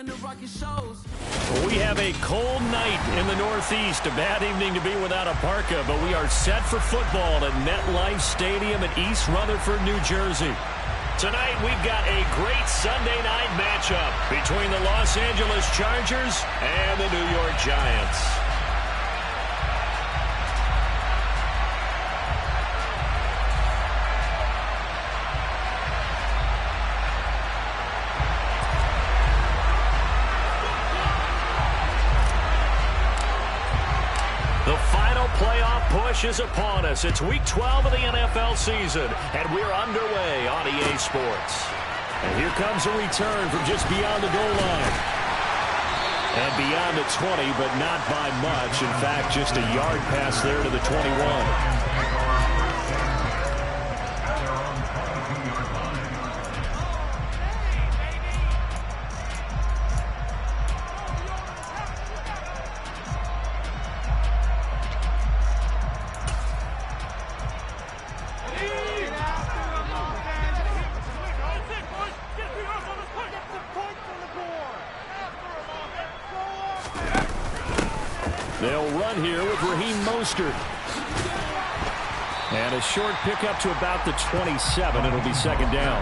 We have a cold night in the Northeast. A bad evening to be without a parka, but we are set for football at MetLife Stadium in East Rutherford, New Jersey. Tonight, we've got a great Sunday night matchup between the Los Angeles Chargers and the New York Giants. The final playoff push is upon us. It's Week 12 of the NFL season, and we're underway on EA Sports. And here comes a return from just beyond the goal line. And beyond the 20, but not by much. In fact, just a yard pass there to the 21. They'll run here with Raheem Mostert. And a short pickup to about the 27. It'll be second down.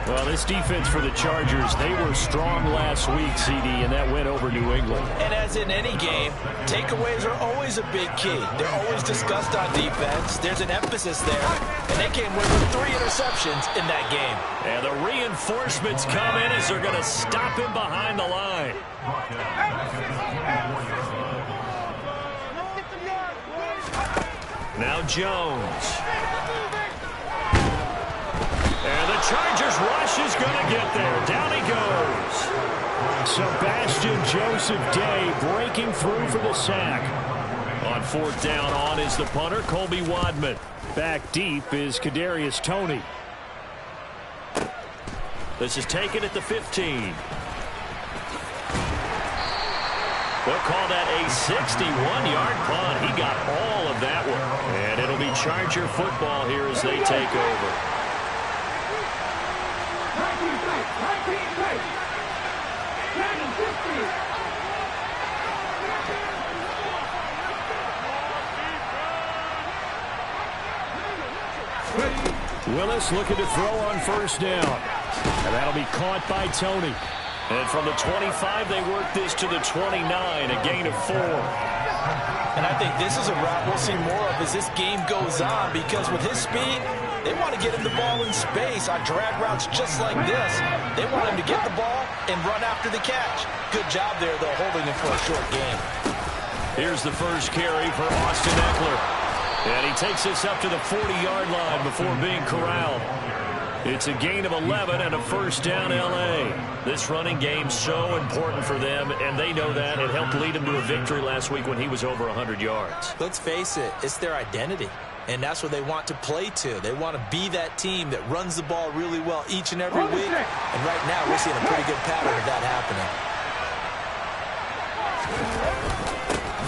Well, this defense for the Chargers, they were strong last week, CD, and that went over New England. And as in any game, takeaways are always a big key. They're always discussed on defense. There's an emphasis there. And they came with 3 interceptions in that game. And the reinforcements come in as they're going to stop him behind the line. Now Jones. And the Chargers rush is going to get there. Down he goes. Sebastian Joseph Day breaking through for the sack. On fourth down, on is the punter, Colby Wadman. Back deep is Kadarius Toney. This is taken at the 15. They'll call that a 61-yard punt. He got all of that one. And it'll be Charger football here as they take over. Willis looking to throw on first down. And that'll be caught by Toney. And from the 25, they work this to the 29, a gain of 4. And I think this is a route we'll see more of as this game goes on, because with his speed, they want to get him the ball in space on drag routes just like this. They want him to get the ball and run after the catch. Good job there, though, holding him for a short game. Here's the first carry for Austin Eckler. And he takes this up to the 40-yard line before being corralled. It's a gain of 11 and a first down L.A. This running game's so important for them, and they know that. It helped lead them to a victory last week when he was over 100 yards. Let's face it, it's their identity, and that's what they want to play to. They want to be that team that runs the ball really well each and every week, and right now we're seeing a pretty good pattern of that happening.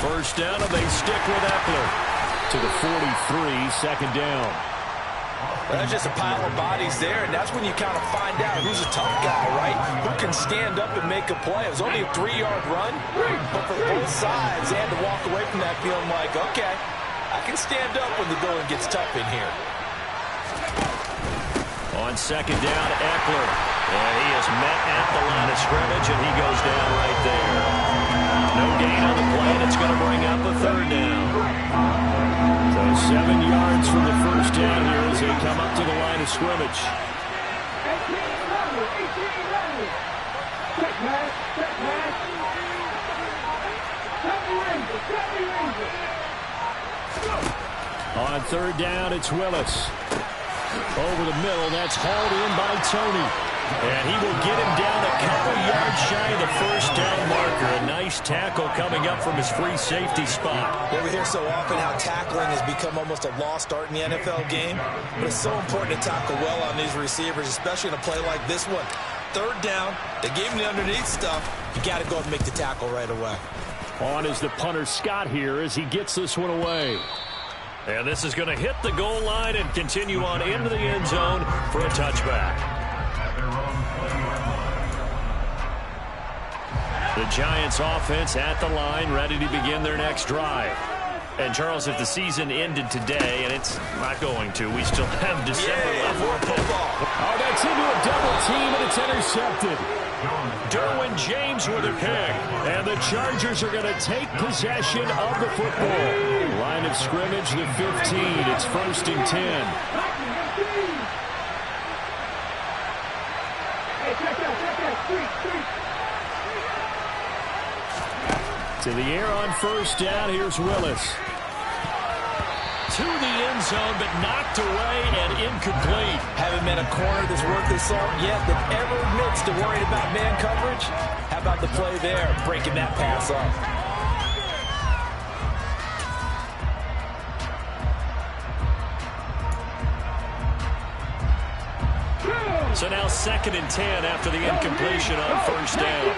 First down, and they stick with Eckler to the 43, second down. Well, that's just a pile of bodies there, and that's when you kind of find out who's a tough guy, right? Who can stand up and make a play. It was only a 3-yard run, but for both sides, they had to walk away from that feeling like, okay, I can stand up when the going gets tough in here. On second down, Eckler. And he is met at the line of scrimmage, and he goes down right there. No gain on the play, and it's going to bring up a third down. So 7 yards from the first down here as they come up to the line of scrimmage. On third down, it's Willis. Over the middle, that's hauled in by Toney. And he will get him down a couple yards shy of the first down marker. A nice tackle coming up from his free safety spot. Well, we hear so often how tackling has become almost a lost art in the NFL game. But it's so important to tackle well on these receivers, especially in a play like this one. Third down, they gave him the underneath stuff. You got to go and make the tackle right away. On is the punter Scott here as he gets this one away. And this is going to hit the goal line and continue on into the end zone for a touchback. The Giants offense at the line, ready to begin their next drive. And, Charles, if the season ended today, and it's not going to, we still have December left. Oh, that's into a double team, and it's intercepted. Derwin James with a pick. And the Chargers are going to take possession of the football. Line of scrimmage, the 15. It's 1st and 10. To the air on 1st down. Here's Willis. To the end zone, but knocked away and incomplete. Haven't met a corner that's worth his salt yet that ever admits to worrying about man coverage. How about the play there, breaking that pass up? So now 2nd and 10 after the incompletion on 1st down.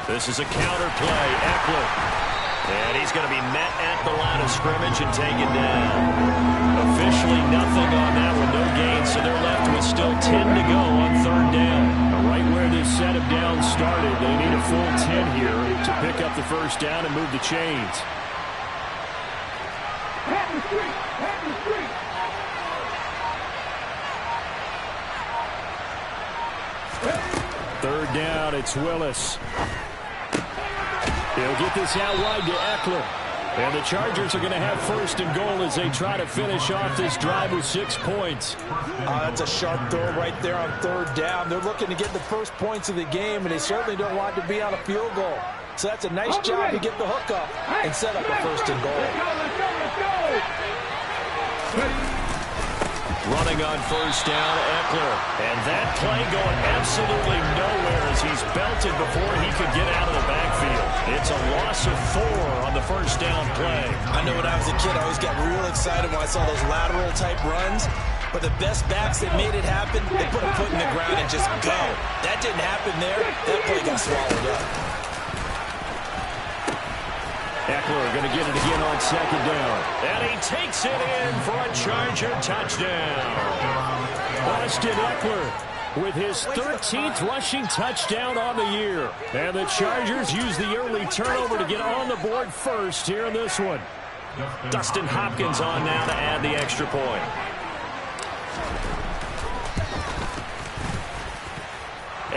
This is a counter play. Eckler. And he's going to be met at the line of scrimmage and taken down. Officially nothing on that one. No gain, so they're left with still 10 to go on 3rd down. Right where this set of downs started, they need a full 10 here to pick up the 1st down and move the chains. 3rd down, it's Willis. He'll get this out wide to Eckler. And the Chargers are going to have 1st and goal as they try to finish off this drive with 6 points. That's a sharp throw right there on 3rd down. They're looking to get the first points of the game, and they certainly don't want to be on a field goal. So that's a nice job to get the hook up and set up a 1st and goal. Running on 1st down, Eckler. And that play going absolutely nowhere as he's belted before he could get out of the backfield. It's a loss of 4 on the 1st down play. I know when I was a kid, I always got real excited when I saw those lateral type runs. But the best backs that made it happen, they put a foot in the ground and just go. That didn't happen there. That play got swallowed up. Eckler going to get it again on 2nd down. And he takes it in for a Charger touchdown. Austin Eckler with his 13th rushing touchdown on the year. And the Chargers use the early turnover to get on the board first here in this one. Dustin Hopkins on now to add the extra point.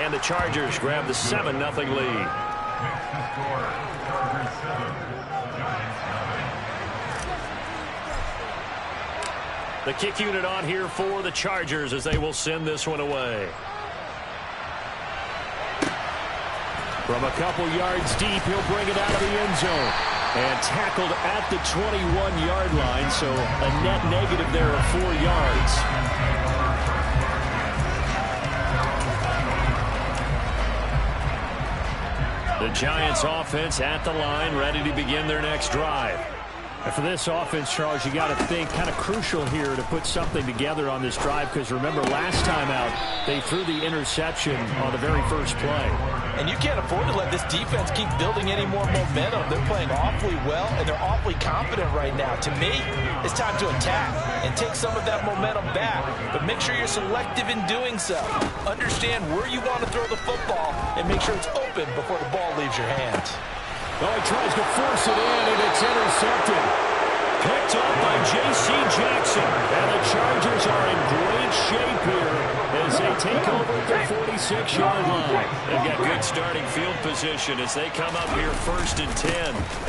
And the Chargers grab the 7-0 lead. The kick unit on here for the Chargers as they will send this one away. From a couple yards deep, he'll bring it out of the end zone. And tackled at the 21-yard line, so a net negative there of 4 yards. The Giants offense at the line, ready to begin their next drive. And for this offense, Charles, you got to think kind of crucial here to put something together on this drive, because remember last time out they threw the interception on the very first play. And you can't afford to let this defense keep building any more momentum. They're playing awfully well, and they're awfully confident right now. To me, it's time to attack and take some of that momentum back. But make sure you're selective in doing so. Understand where you want to throw the football and make sure it's open before the ball leaves your hands. Oh, he tries to force it in, and it's intercepted. Picked up by J.C. Jackson. And the Chargers are in great shape here as they take over the 46-yard line. They've got good starting field position as they come up here 1st and 10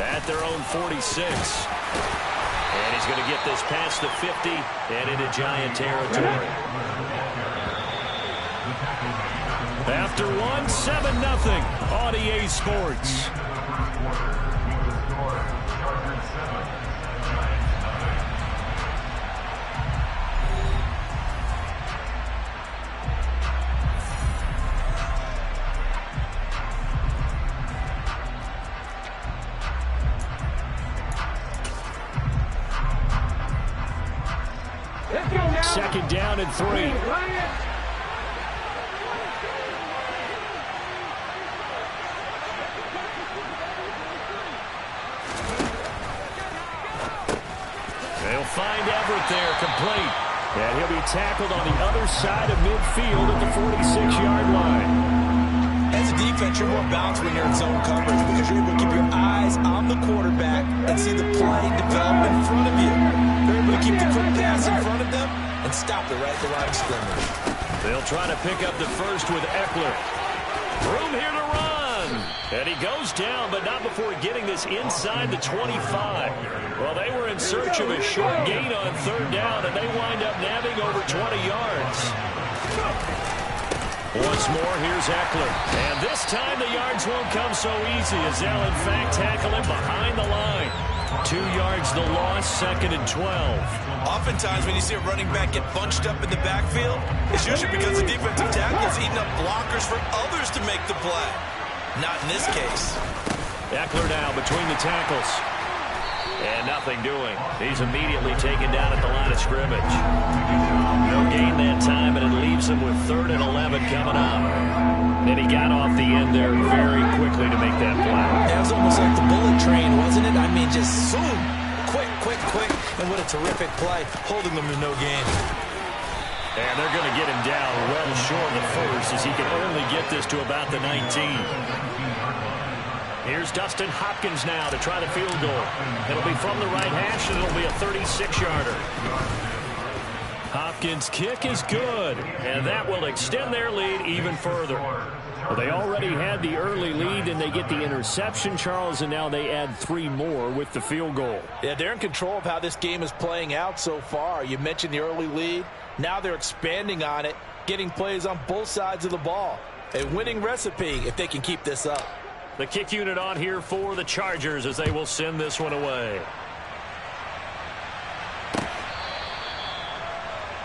at their own 46. And he's going to get this past the 50 and into Giant territory. After one, 7-0 on EA Sports. Second down and 3. They'll find Everett there, complete. And he'll be tackled on the other side of midfield at the 46-yard line. As a defense, you're more balanced when you're in zone coverage because you're able to keep your eyes on the quarterback and see the play develop in front of you. You're able to keep the quick pass in front of them and stop it right at the line of scrimmage. They'll try to pick up the first with Eckler. Room here to run. And he goes down, but not before getting this inside the 25. Well, they were in search of a short gain on third down, and they wind up nabbing over 20 yards. Once more, here's Eckler. And this time the yards won't come so easy as they'll, in fact, tackle him behind the line. 2 yards the loss, 2nd and 12. Oftentimes when you see a running back get bunched up in the backfield, it's usually because the defensive tackle is eating up blockers for others to make the play. Not in this case. Eckler now between the tackles. And nothing doing. He's immediately taken down at the line of scrimmage. No gain that time, and it leaves him with 3rd and 11 coming up. And he got off the end there very quickly to make that play. That was almost like the bullet train, wasn't it? I mean, just zoom. Quick. And what a terrific play, holding them to no gain. And they're going to get him down well short of the first as he can only get this to about the 19. Here's Dustin Hopkins now to try the field goal. It'll be from the right hash, and it'll be a 36-yarder. Hopkins' kick is good, and that will extend their lead even further. Well, they already had the early lead, and they get the interception, Charles, and now they add 3 more with the field goal. Yeah, they're in control of how this game is playing out so far. You mentioned the early lead. Now they're expanding on it, getting plays on both sides of the ball. A winning recipe if they can keep this up. The kick unit on here for the Chargers as they will send this one away.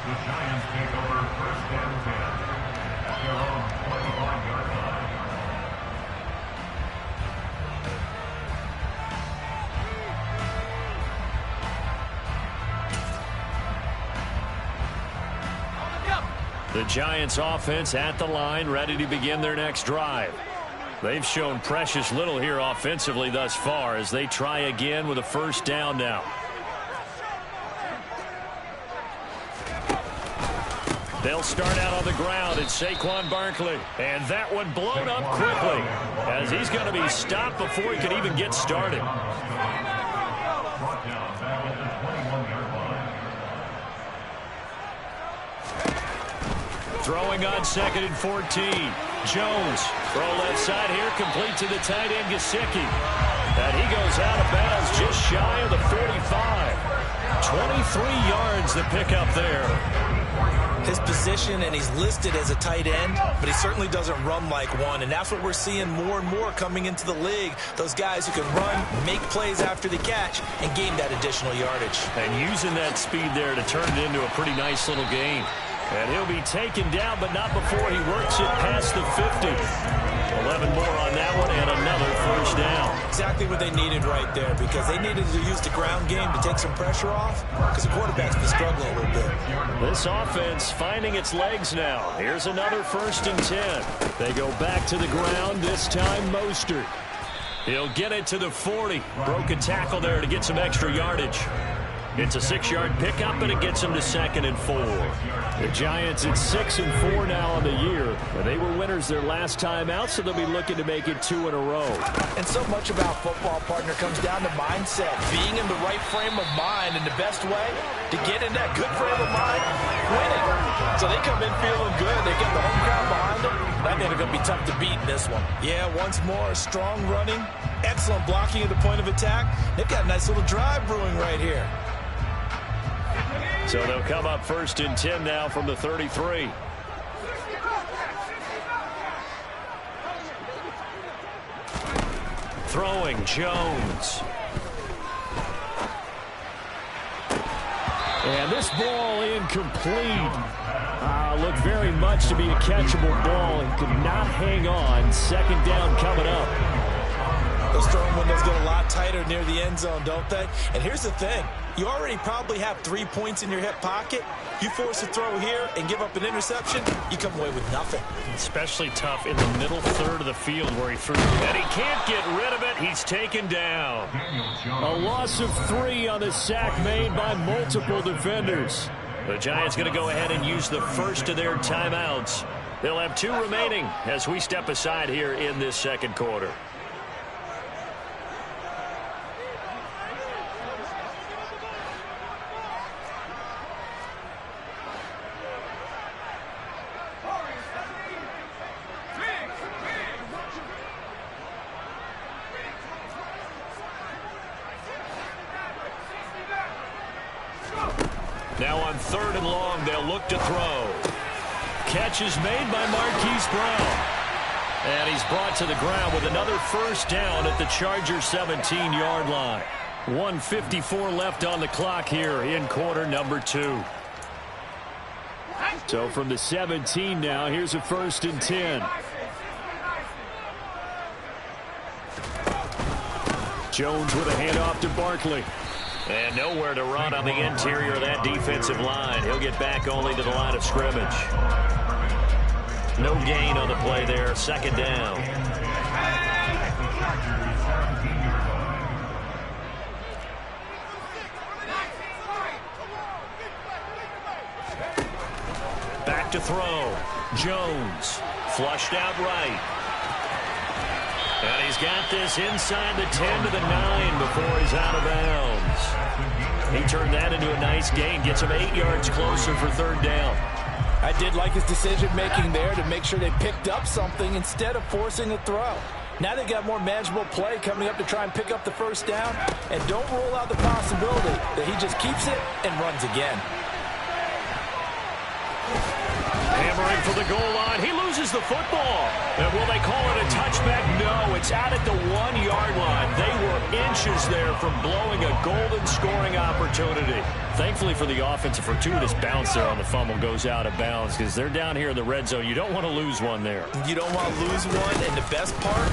The Giants take over 1st and 10 at their own 25-yard line. The Giants offense at the line, ready to begin their next drive. They've shown precious little here offensively thus far as they try again with a 1st down now. They'll start out on the ground. It's Saquon Barkley. And that one blown up quickly as he's going to be stopped before he can even get started. Throwing on 2nd and 14. Jones, throw left side here, complete to the tight end, Gesicki. And he goes out of bounds just shy of the 45. 23 yards the pickup there. His position, and he's listed as a tight end, but he certainly doesn't run like one, and that's what we're seeing more and more coming into the league. Those guys who can run, make plays after the catch, and gain that additional yardage. And using that speed there to turn it into a pretty nice little gain. And he'll be taken down, but not before he works it past the 50. 11 more on that one, and another 1st down. Exactly what they needed right there, because they needed to use the ground game to take some pressure off, because the quarterback's been struggling a little bit. This offense finding its legs now. Here's another 1st and 10. They go back to the ground, this time Mostert. He'll get it to the 40. Broke a tackle there to get some extra yardage. It's a 6-yard pickup, and it gets him to 2nd and 4. The Giants at 6 and 4 now on the year. They were winners their last time out, so they'll be looking to make it 2 in a row. And so much about football, partner, comes down to mindset. Being in the right frame of mind, and the best way to get in that good frame of mind, winning. So they come in feeling good. They get the home crowd behind them. I think they're going to be tough to beat in this one. Yeah, once more, strong running, excellent blocking at the point of attack. They've got a nice little drive brewing right here. So they'll come up 1st and 10 now from the 33. Throwing, Jones. And this ball incomplete. Looked very much to be a catchable ball and could not hang on. 2nd down coming up. Those throwing windows get a lot tighter near the end zone, don't they? And here's the thing. You already probably have 3 points in your hip pocket. You force a throw here and give up an interception, you come away with nothing. Especially tough in the middle third of the field where he threw. And he can't get rid of it. He's taken down. A loss of 3 on the sack made by multiple defenders. The Giants going to go ahead and use the first of their timeouts. They'll have 2 remaining as we step aside here in this second quarter. Now on 3rd and long, they'll look to throw. Catch is made by Marquise Brown. And he's brought to the ground with another first down at the Chargers' 17-yard line. 1:54 left on the clock here in quarter number 2. So from the 17 now, here's a 1st and 10. Jones with a handoff to Barkley. And nowhere to run on the interior of that defensive line. He'll get back only to the line of scrimmage. No gain on the play there. 2nd down. Back to throw. Jones. Flushed out right. And he's got this inside the 10 to the 9 before he's out of bounds. He turned that into a nice gain. Gets him 8 yards closer for 3rd down. I did like his decision-making there to make sure they picked up something instead of forcing a throw. Now they got more manageable play coming up to try and pick up the first down. And don't rule out the possibility that he just keeps it and runs again. Hammering for the goal line. He loses the football. And will they call it a touchback? No, it's out at the 1-yard line. They were inches there from blowing a golden scoring opportunity. Thankfully for the offense, a fortuitous bounce there on the fumble goes out of bounds because they're down here in the red zone. You don't want to lose one there. You don't want to lose one, and the best part,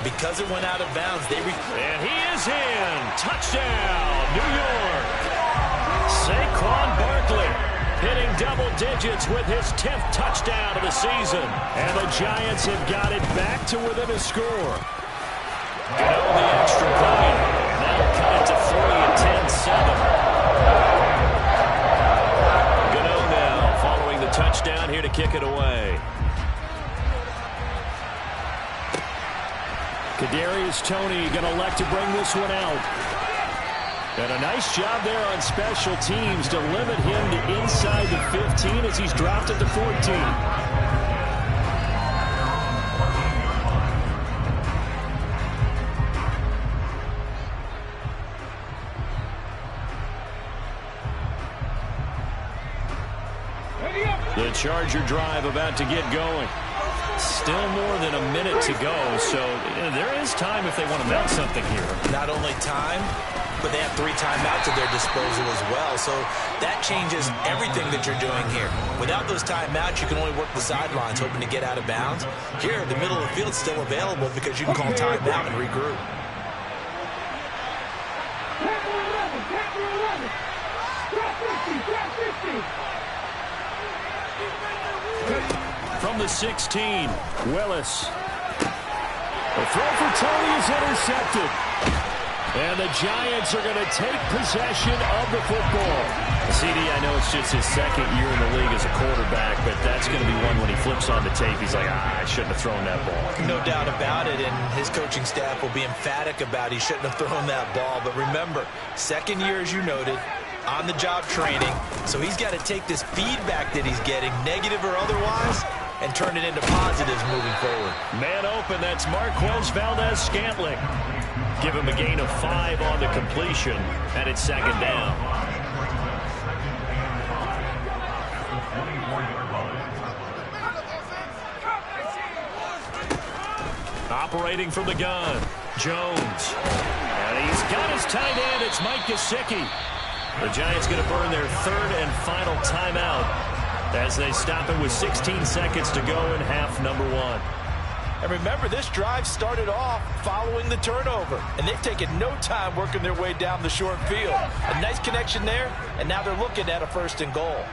because it went out of bounds, and he is in. Touchdown, New York. Saquon Barkley hitting double digits with his 10th touchdown of the season. And the Giants have got it back to within a score. Gano the extra point. And that'll cut it to 3 at 10-7. Gano now following the touchdown here to kick it away. Kadarius Toney going to elect to bring this one out. And a nice job there on special teams to limit him to inside the 15 as he's dropped at the 14. The Charger drive about to get going. Still more than a minute to go, so there is time if they want to mount something here. Not only time, but they have 3 timeouts at their disposal as well. So that changes everything that you're doing here. Without those timeouts, you can only work the sidelines, hoping to get out of bounds. Here, the middle of the field is still available because you can call timeout and regroup. From the 16, Willis. The throw for Toney is intercepted. And the Giants are going to take possession of the football. CD, I know it's just his 2nd year in the league as a quarterback, but that's going to be one when he flips on the tape. He's like, I shouldn't have thrown that ball. No doubt about it, and his coaching staff will be emphatic about he shouldn't have thrown that ball. But remember, 2nd year, as you noted, on-the-job training. So he's got to take this feedback that he's getting, negative or otherwise, and turn it into positives moving forward. Man open, that's Marquez Valdez-Scantling. Give him a gain of 5 on the completion, and it's 2nd down. Operating from the gun, Jones. And he's got his tight end, it's Mike Gesicki. The Giants going to burn their 3rd and final timeout as they stop it with 16 seconds to go in half number 1. And remember, this drive started off following the turnover, and they've taken no time working their way down the short field. A nice connection there, and now they're looking at a 1st and goal.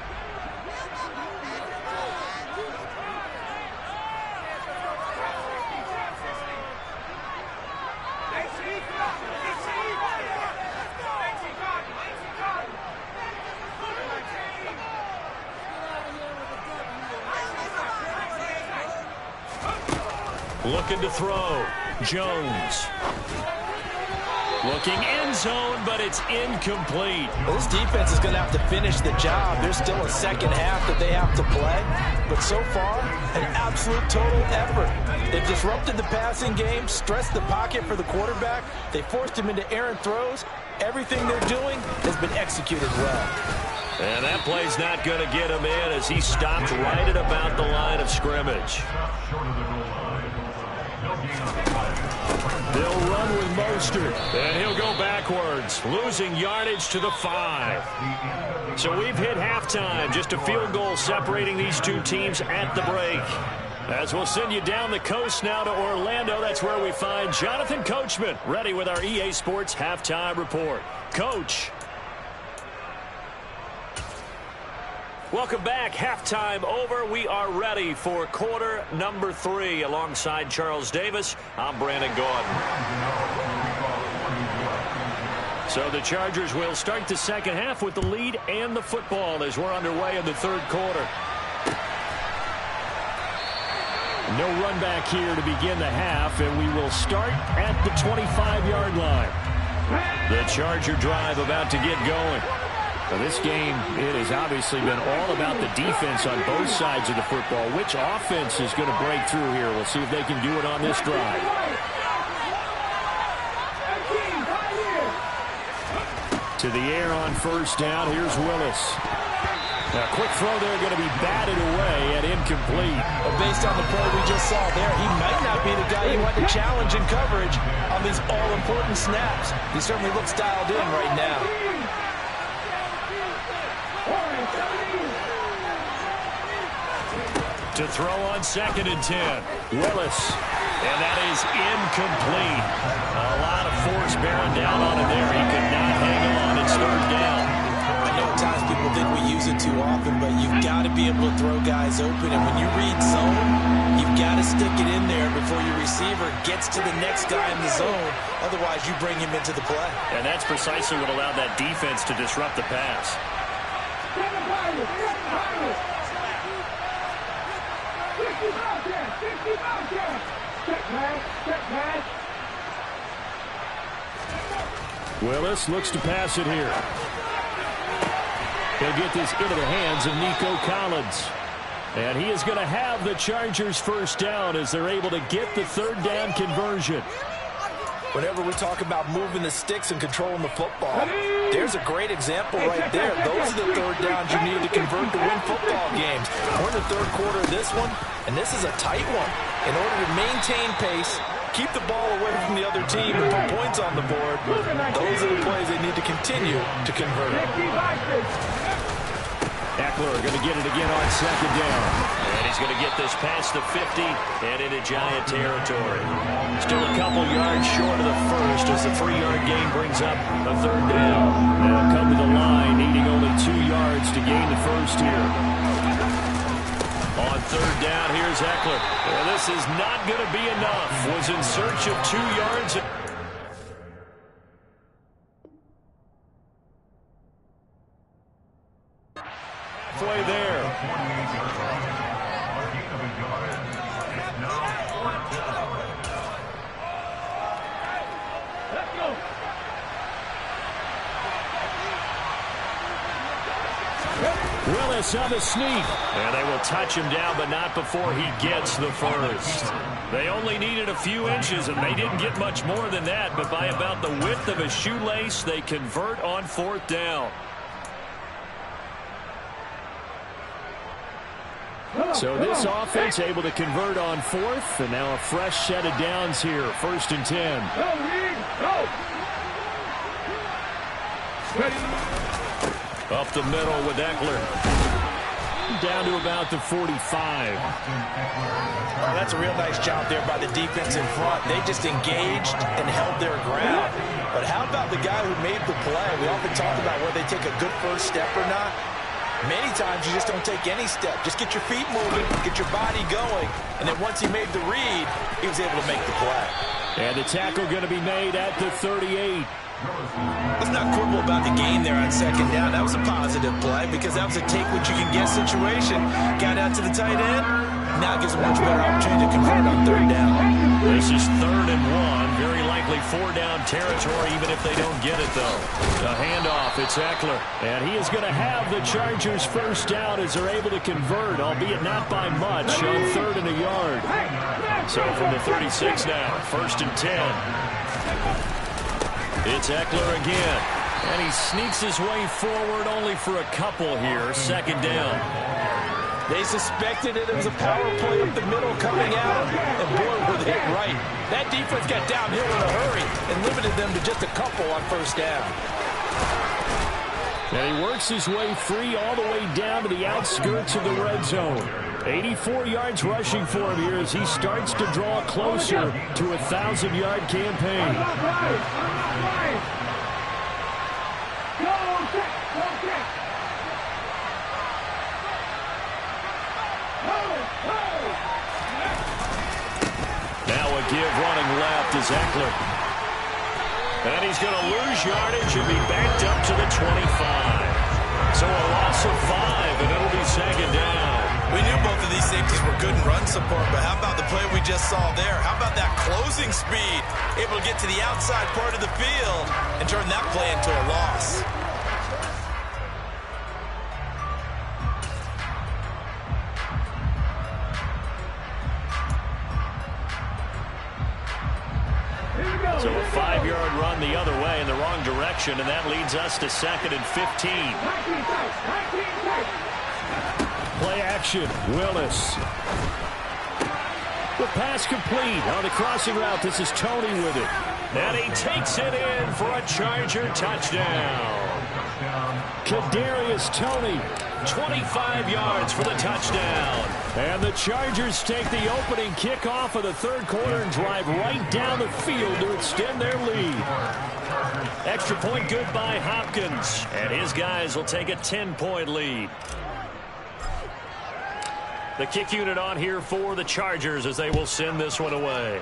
Looking to throw. Jones. Looking end zone, but it's incomplete. Well, this defense is going to have to finish the job. There's still a second half that they have to play. But so far, an absolute total effort. They've disrupted the passing game, stressed the pocket for the quarterback. They forced him into errant throws. Everything they're doing has been executed well. And that play's not going to get him in as he stopped right at about the line of scrimmage. They'll run with Mostert, and he'll go backwards, losing yardage to the 5. So we've hit halftime, just a field goal separating these two teams at the break. As we'll send you down the coast now to Orlando, that's where we find Jonathan Coachman, ready with our EA Sports Halftime Report. Coach. Welcome back. Halftime over. We are ready for quarter number 3. Alongside Charles Davis, I'm Brandon Gaudin. So the Chargers will start the second half with the lead and the football as we're underway in the third quarter. No run back here to begin the half, and we will start at the 25-yard line. The Charger drive about to get going. Now this game, it has obviously been all about the defense on both sides of the football. Which offense is going to break through here? We'll see if they can do it on this drive. To the air on first down. Here's Willis. Now, quick throw there going to be batted away and incomplete. But based on the play we just saw there, he might not be the guy you want to challenge in coverage on these all-important snaps. He certainly looks dialed in right now. To throw on 2nd and 10. Willis. And that is incomplete. A lot of force bearing down on him there. He could not hang on. It's 3rd down. I know at times people think we use it too often, but you've got to be able to throw guys open. And when you read zone, you've got to stick it in there before your receiver gets to the next guy in the zone. Otherwise, you bring him into the play. And that's precisely what allowed that defense to disrupt the pass. Willis looks to pass it here. He'll get this into the hands of Nico Collins. And he is going to have the Chargers first down as they're able to get the 3rd down conversion. Whenever we talk about moving the sticks and controlling the football, there's a great example right there. Those are the 3rd downs you need to convert to win football games. We're in the 3rd quarter of this one, and this is a tight one. In order to maintain pace, keep the ball away from the other team, and put points on the board, those are the plays they need to continue to convert. Eckler going to get it again on 2nd down. And he's going to get this past the 50 and into Giant territory. Still a couple yards short of the first as the 3-yard gain brings up a 3rd down. They'll come to the line, needing only 2 yards to gain the first here. On 3rd down, here's Eckler. And this is not going to be enough. Was in search of 2 yards. Halfway there. Willis on the sneak. And they will touch him down, but not before he gets the first. They only needed a few inches, and they didn't get much more than that. But by about the width of a shoelace, they convert on 4th down. So this offense able to convert on 4th, and now a fresh set of downs here. 1st and 10. Up the middle with Eckler. Down to about the 45. Well, that's a real nice job there by the defense in front. They just engaged and held their ground. But how about the guy who made the play? We often talk about whether they take a good first step or not. Many times you just don't take any step. Just get your feet moving, get your body going, and then once he made the read, he was able to make the play. And the tackle going to be made at the 38. Let's not quibble about the gain there on 2nd down. That was a positive play because that was a take-what-you-can-get situation. Got out to the tight end, Now gives a much better opportunity to convert on third down. This is 3rd and 1. Very likely 4-down territory, even if they don't get it, though. A handoff. It's Eckler. And he is going to have the Chargers first down as they're able to convert, albeit not by much, on 3rd and a yard. So from the 36 now, 1st and 10. It's Eckler again. And he sneaks his way forward only for a couple here. 2nd down. They suspected it was a power play up the middle coming out, and boy, were they right. That defense got downhill in a hurry and limited them to just a couple on 1st down. And he works his way free all the way down to the outskirts of the red zone. 84 yards rushing for him here as he starts to draw closer to a 1,000-yard campaign. Now a give running left is Eckler. And he's going to lose yardage and be backed up to the 25. So a loss of 5, and it'll be 2nd down. We knew both of these safeties were good in run support, but how about the play we just saw there? How about that closing speed? Able to get to the outside part of the field and turn that play into a loss. So a 5-yard run the other way in the wrong direction, and that leads us to 2nd and 15. Play action, Willis. The pass complete on the crossing route. This is Toney with it. And he takes it in for a Charger touchdown. Kadarius Toney, 25 yards for the touchdown. And the Chargers take the opening kickoff of the 3rd quarter and drive right down the field to extend their lead. Extra point good by Hopkins. And his guys will take a 10-point lead. The kick unit on here for the Chargers as they will send this one away.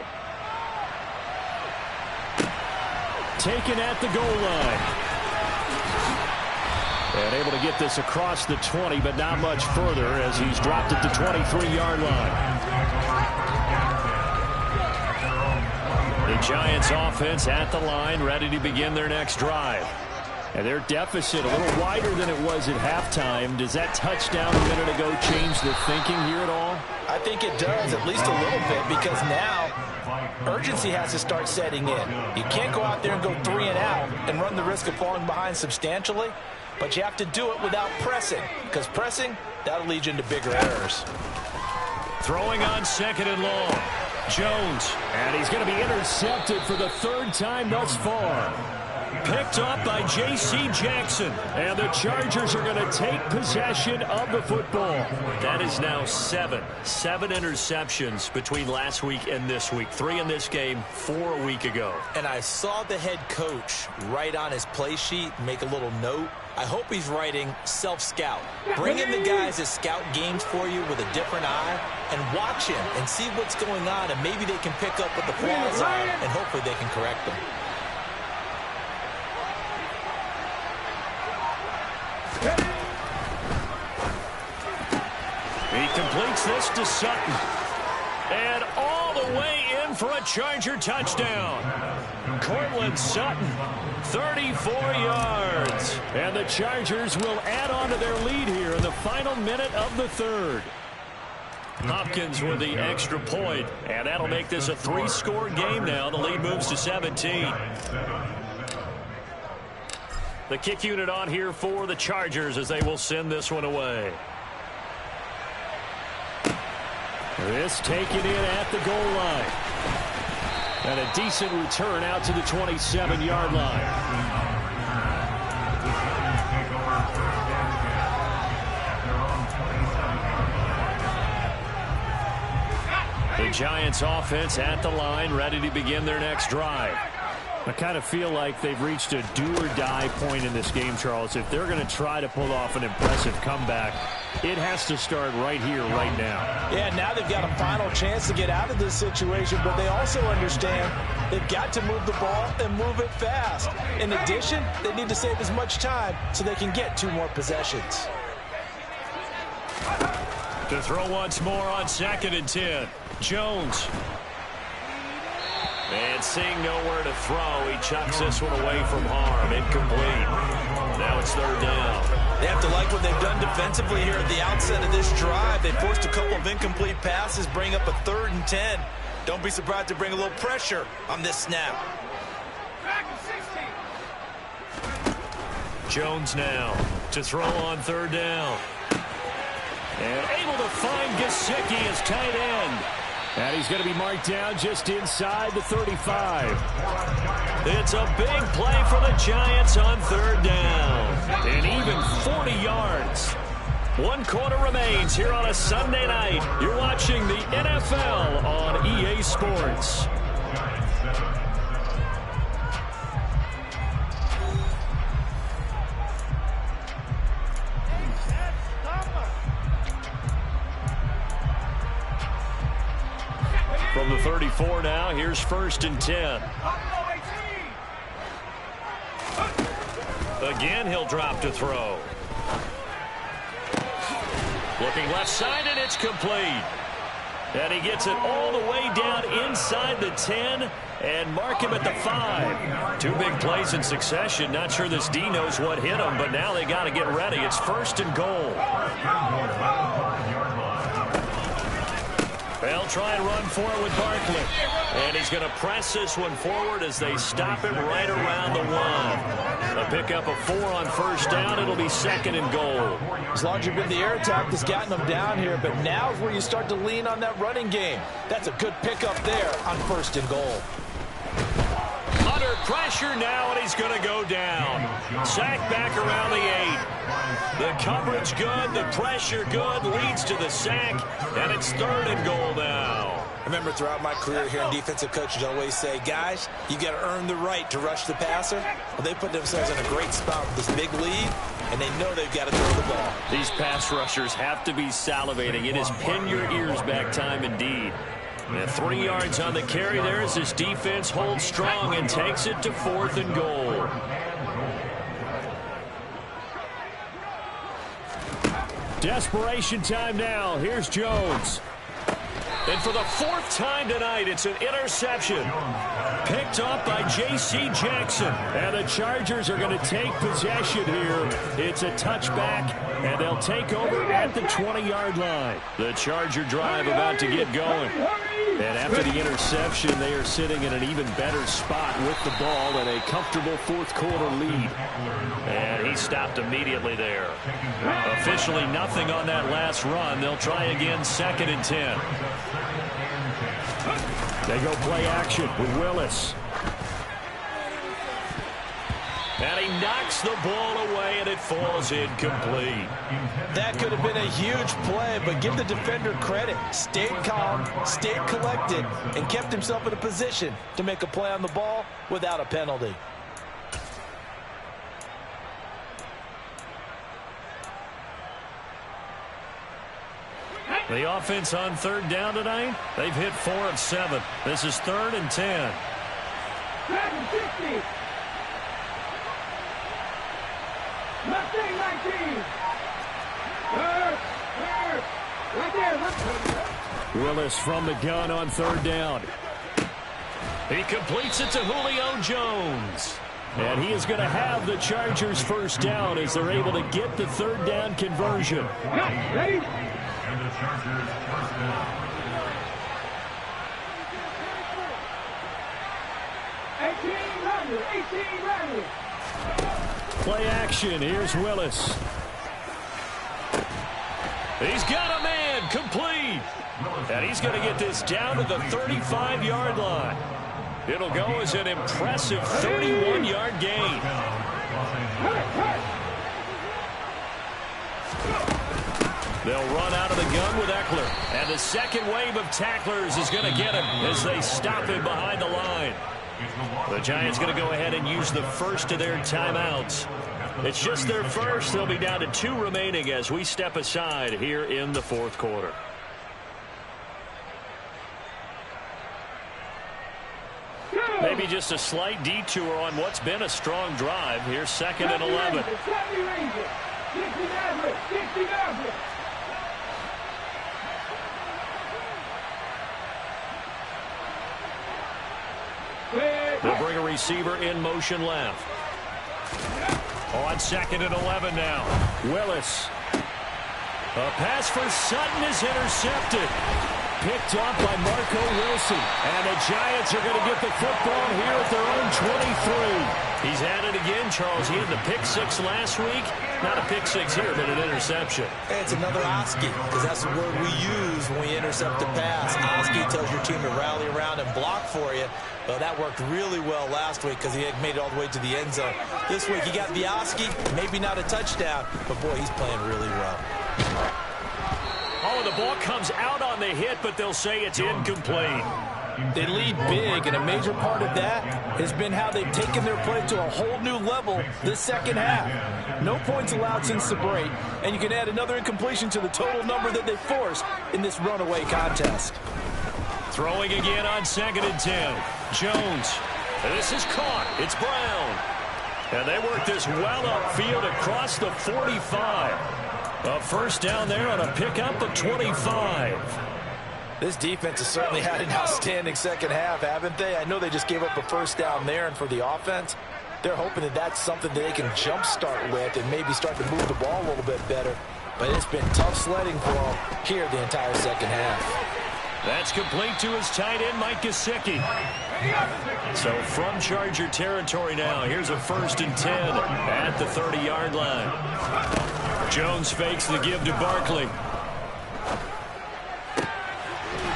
Taken at the goal line. And able to get this across the 20, but not much further as he's dropped at the 23-yard line. The Giants offense at the line, ready to begin their next drive. And their deficit a little wider than it was at halftime. Does that touchdown a minute ago change the thinking here at all? I think it does, at least a little bit, because now urgency has to start setting in. You can't go out there and go 3 and out and run the risk of falling behind substantially, but you have to do it without pressing, because pressing, that'll lead you into bigger errors. Throwing on 2nd and long. Jones, and he's going to be intercepted for the 3rd time thus far. Picked up by J.C. Jackson. And the Chargers are going to take possession of the football. That is now 7 interceptions between last week and this week. 3 in this game, 4 a week ago. And I saw the head coach write on his play sheet, make a little note. I hope he's writing self-scout. Bring in the guys that scout games for you with a different eye and watch him and see what's going on, and maybe they can pick up what the flaws are, and hopefully they can correct them. He completes this to Sutton. And all the way in for a Charger touchdown. Cortland Sutton, 34 yards. And the Chargers will add on to their lead here in the final minute of the 3rd. Hopkins with the extra point, and that'll make this a 3-score game now. The lead moves to 17. The kick unit on here for the Chargers as they will send this one away. This taken in at the goal line. And a decent return out to the 27-yard line. The Giants offense at the line, ready to begin their next drive. I kind of feel like they've reached a do-or-die point in this game, Charles. If they're going to try to pull off an impressive comeback, it has to start right here, right now. Yeah, now they've got a final chance to get out of this situation, but they also understand they've got to move the ball and move it fast. In addition, they need to save as much time so they can get 2 more possessions. To throw once more on 2nd and 10. Jones. And seeing nowhere to throw, he chucks this one away from harm. Incomplete. Now it's 3rd down. They have to like what they've done defensively here at the outset of this drive. They forced a couple of incomplete passes, bring up a 3rd and 10. Don't be surprised to bring a little pressure on this snap. Jones now to throw on 3rd down. And able to find Gesicki as tight end. And he's going to be marked down just inside the 35. It's a big play for the Giants on 3rd down. And even 40 yards. 1 quarter remains here on a Sunday night. You're watching the NFL on EA Sports. From the 34 now, here's 1st and 10. Again, he'll drop to throw. Looking left side, and it's complete. And he gets it all the way down inside the 10 and mark him at the 5. 2 big plays in succession. Not sure this D knows what hit him, but now they got to get ready. It's 1st and goal. They'll try and run for it with Barkley. And he's going to press this one forward as they stop him right around the 1. A pickup of 4 on 1st down. It'll be 2nd and goal. As long as you've been the air attack that's gotten them down here, but now is where you start to lean on that running game. That's a good pickup there on 1st and goal. Under pressure now, and he's going to go down. Sacked back around the 8. The coverage good, the pressure good, leads to the sack, and it's 3rd and goal now. I remember throughout my career here in defensive coaches always say, guys, you got to earn the right to rush the passer. Well, they put themselves in a great spot with this big lead, and they know they've got to throw the ball. These pass rushers have to be salivating. It is pin your ears back time indeed. And 3 yards on the carry there as this defense holds strong and takes it to 4th and goal. Desperation time now. Here's Jones. And for the 4th time tonight, it's an interception. Picked up by J.C. Jackson. And the Chargers are going to take possession here. It's a touchback, and they'll take over at the 20-yard line. The Charger drive about to get going. And after the interception, they are sitting in an even better spot with the ball and a comfortable 4th quarter lead. And he stopped immediately there. Officially nothing on that last run. They'll try again 2nd and 10. They go play action with Willis. And he knocks the ball away, and it falls incomplete. That could have been a huge play, but give the defender credit. Stayed calm, stayed collected, and kept himself in a position to make a play on the ball without a penalty. The offense on 3rd down tonight, they've hit 4 of 7. This is 3rd and 10. Willis from the gun on 3rd down. He completes it to Julio Jones. And he is going to have the Chargers 1st down as they're able to get the 3rd down conversion. And the Chargers 1st down. 18 Play action. Here's Willis. He's got a man. Complete. And he's going to get this down to the 35-yard line. It'll go as an impressive 31-yard gain. They'll run out of the gun with Eckler. And the second wave of tacklers is going to get him as they stop him behind the line. The Giants going to go ahead and use the first of their timeouts. It's just their first. They'll be down to 2 remaining as we step aside here in the 4th quarter. Maybe just a slight detour on what's been a strong drive. Here's 2nd and 11. They'll bring a receiver in motion left. On 2nd and 11 now. Willis. A pass for Sutton is intercepted. Picked off by Marco Wilson. And the Giants are going to get the football here at their own 23. He's at it again, Charles. He had the pick 6 last week. Not a pick 6 here, but an interception. It's another Oski, because that's the word we use when we intercept a pass. Oski tells your team to rally around and block for you. Well, that worked really well last week because he had made it all the way to the end zone. This week he got the Oski, maybe not a touchdown, but boy, he's playing really well. Oh, the ball comes out on the hit, but they'll say it's incomplete. They lead big, and a major part of that has been how they've taken their play to a whole new level this second half. No points allowed since the break, and you can add another incompletion to the total number that they forced in this runaway contest. Throwing again on 2nd and 10. Jones. This is caught. It's Brown. And they work this well upfield across the 45. A first down there on a pickup of 25. This defense has certainly had an outstanding second half, haven't they? I know they just gave up a first down there, and for the offense, they're hoping that that's something that they can jumpstart with and maybe start to move the ball a little bit better. But it's been tough sledding for them here the entire second half. That's complete to his tight end, Mike Gesicki. So from Charger territory now, here's a 1st and 10 at the 30-yard line. Jones fakes the give to Barkley.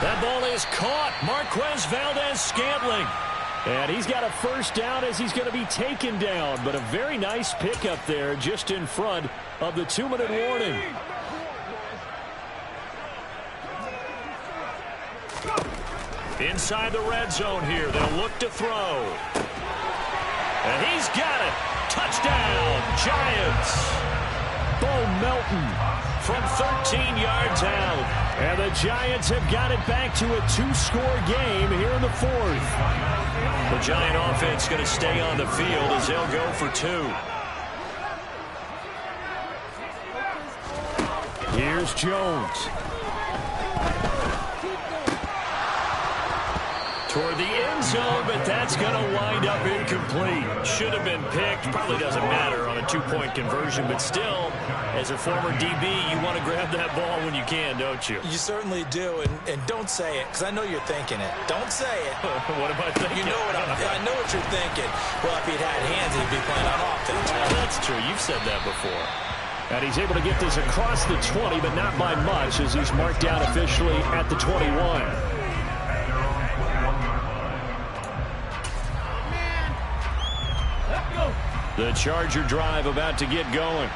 That ball is caught. Marquez Valdes-Scantling. And he's got a first down as he's going to be taken down. But a very nice pickup there just in front of the 2-minute warning. Inside the red zone here. They'll look to throw. And he's got it. Touchdown, Giants. Bo Melton from 13 yards out. And the Giants have got it back to a 2-score game here in the 4th. The Giant offense going to stay on the field as they'll go for 2. Here's Jones. Toward the end zone, but that's going to wind up incomplete. Should have been picked. Probably doesn't matter on a 2-point conversion, but still, as a former DB, you want to grab that ball when you can, don't you? You certainly do, and don't say it, because I know you're thinking it. Don't say it. What am I thinking? You know what I know what you're thinking. Well, if he'd had hands, he'd be playing on offense. Well, that's true. You've said that before. And he's able to get this across the 20, but not by much, as he's marked down officially at the 21. The Charger drive about to get going.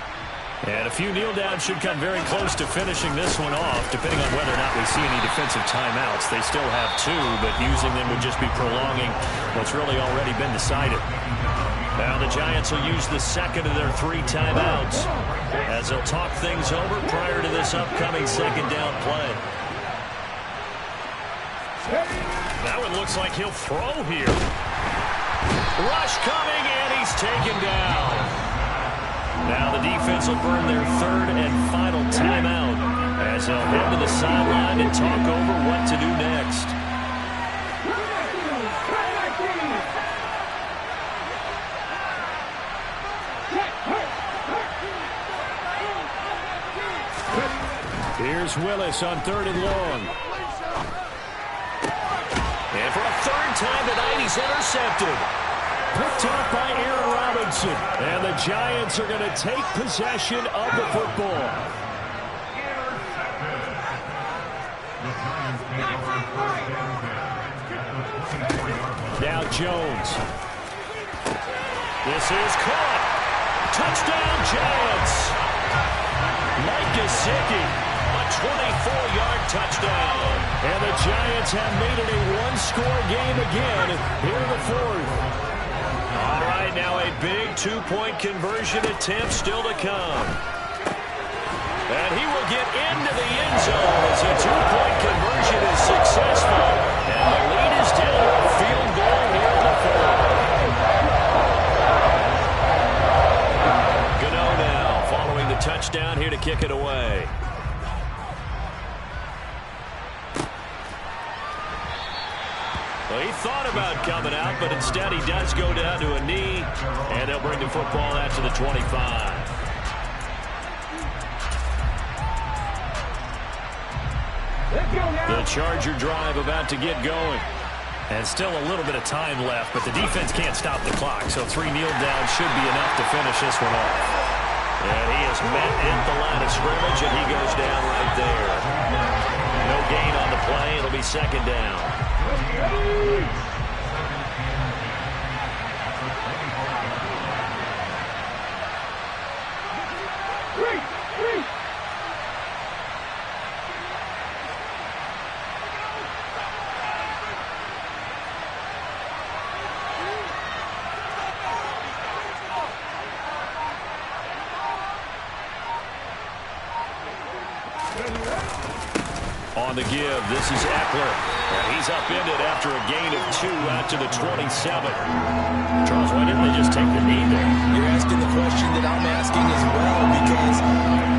And a few kneel downs should come very close to finishing this one off, depending on whether or not we see any defensive timeouts. They still have 2, but using them would just be prolonging what's really already been decided. Now the Giants will use the 2nd of their 3 timeouts as they'll talk things over prior to this upcoming 2nd down play. That one looks like he'll throw here. Rush coming, and he's taken down. Now the defense will burn their 3rd and final timeout as they'll head to the sideline and talk over what to do next. Here's Willis on 3rd and long. And for a 3rd time tonight, he's intercepted. Picked off by Aaron Robinson. And the Giants are going to take possession of the football. Now Jones. This is caught. Touchdown, Giants. Mike Gesicki, a 24-yard touchdown. And the Giants have made it a 1-score game again here in the 4th. All right, now a big 2-point conversion attempt still to come. And he will get into the end zone as a 2-point conversion is successful. And the lead is down to a field goal here in the 4th. Gano now following the touchdown here to kick it away. Well, he thought about coming out, but instead he does go down to a knee, and they'll bring the football out to the 25. The Charger drive about to get going. And still a little bit of time left, but the defense can't stop the clock, so 3 kneel downs should be enough to finish this one off. And he is met at the line of scrimmage, and he goes down right there. No gain on the play. It'll be second down. On the give, this is Eckler. And he's upended after a gain of 2 out to the 27. Charles, why didn't they just take the knee there? You're asking the question that I'm asking as well, because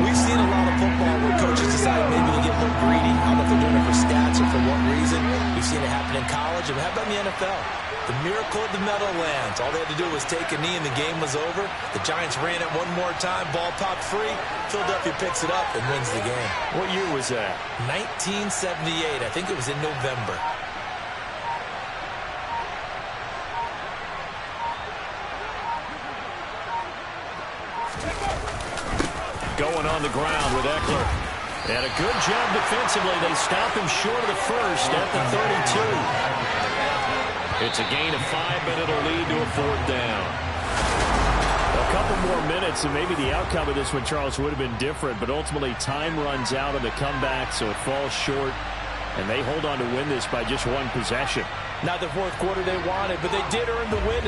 we've seen a lot of football where coaches decide maybe to get a little greedy. I don't know if they're doing it for stats or for what reason. We've seen it happen in college, and how about in the NFL? The miracle of the Meadowlands. All they had to do was take a knee, and the game was over. The Giants ran it one more time. Ball popped free. Philadelphia picks it up and wins the game. What year was that? 1978. I think it was in November. Going on the ground with Eckler. And a good job defensively. They stop him short of the first at the 32. It's a gain of 5, but it'll lead to a 4th down. A couple more minutes, and maybe the outcome of this one, Charles, would have been different, but ultimately time runs out on the comeback, so it falls short, and they hold on to win this by just 1 possession. Not the fourth quarter they wanted, but they did earn the win.